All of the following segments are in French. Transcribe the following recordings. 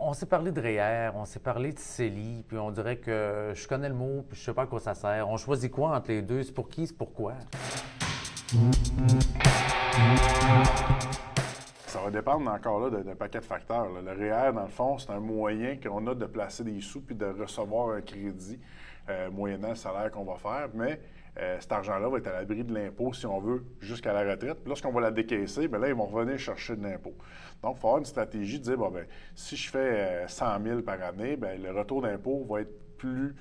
On s'est parlé de REER, on s'est parlé de CELI, puis on dirait que je connais le mot, puis je sais pas à quoi ça sert. On choisit quoi entre les deux? C'est pour qui? C'est pourquoi? Ça va dépendre encore là d'un paquet de facteurs, là. Le REER, dans le fond, c'est un moyen qu'on a de placer des sous puis de recevoir un crédit moyennant le salaire qu'on va faire, mais cet argent-là va être à l'abri de l'impôt, si on veut, jusqu'à la retraite. Puis lorsqu'on va la décaisser, bien là, ils vont revenir chercher de l'impôt. Donc, il faut avoir une stratégie de dire, bon, bien, si je fais 100 000 par année, bien, le retour d'impôt va être plus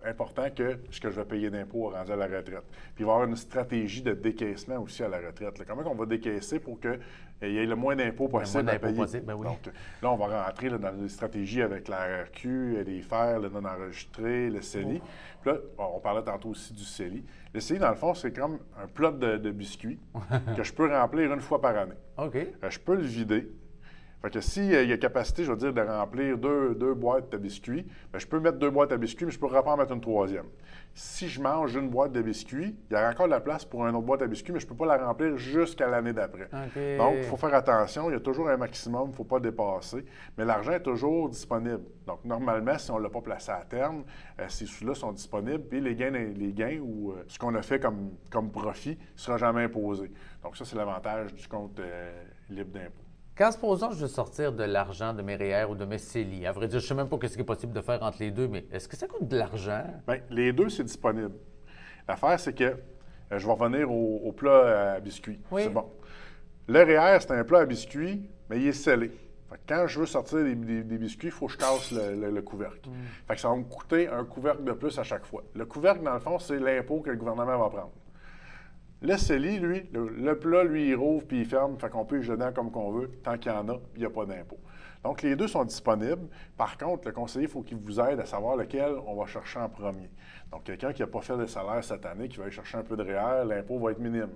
important que ce que je vais payer d'impôt rendu à la retraite. Puis il va y avoir une stratégie de décaissement aussi à la retraite. Là, comment on va décaisser pour qu'il y ait le moins d'impôts possible à payer? Possible, ben oui. Donc là, on va rentrer là, dans des stratégies avec la RRQ, les FER, le non-enregistré, le CELI. Puis là, on parlait tantôt aussi du CELI. Le CELI, dans le fond, c'est comme un plat de biscuits que je peux remplir une fois par année. OK. Je peux le vider. Fait que s'il y a capacité, je veux dire, de remplir deux boîtes de biscuits, bien, je peux mettre 2 boîtes de biscuits, mais je ne pourrais pas en mettre une troisième. Si je mange une boîte de biscuits, il y a encore de la place pour une autre boîte de biscuits, mais je ne peux pas la remplir jusqu'à l'année d'après. OK. Donc, il faut faire attention. Il y a toujours un maximum, il ne faut pas dépasser. Mais l'argent est toujours disponible. Donc, normalement, si on ne l'a pas placé à terme, ces sous-là sont disponibles, puis les gains ou ce qu'on a fait comme profit ne sera jamais imposé. Donc, ça, c'est l'avantage du compte libre d'impôt. Quand supposons je veux sortir de l'argent de mes REER ou de mes CELI, à vrai dire, je ne sais même pas ce qui est possible de faire entre les deux, mais est-ce que ça coûte de l'argent? Bien, les deux, c'est disponible. L'affaire, c'est que je vais revenir au plat à biscuits. Oui. C'est bon. Le REER, c'est un plat à biscuits, mais il est scellé. Fait que quand je veux sortir des biscuits, il faut que je casse le couvercle. Fait que ça va me coûter un couvercle de plus à chaque fois. Le couvercle, dans le fond, c'est l'impôt que le gouvernement va prendre. Le CELI, lui, le plat, lui, il rouvre puis il ferme, fait qu'on peut y jeter dedans comme qu'on veut, tant qu'il y en a, puis il n'y a pas d'impôt. Donc, les deux sont disponibles. Par contre, le conseiller, il faut qu'il vous aide à savoir lequel on va chercher en premier. Donc, quelqu'un qui n'a pas fait de salaire cette année, qui va aller chercher un peu de REER, l'impôt va être minime.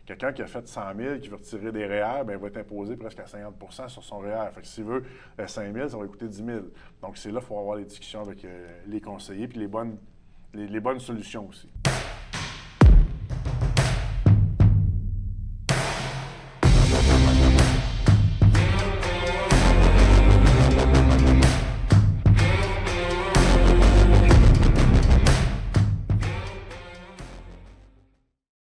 Quelqu'un qui a fait 100 000, qui veut retirer des REER, bien, il va être imposé presque à 50 sur son REER. Fait que s'il veut 5 000, ça va lui coûter 10 000. Donc, c'est là qu'il faut avoir les discussions avec les conseillers puis les bonnes solutions aussi.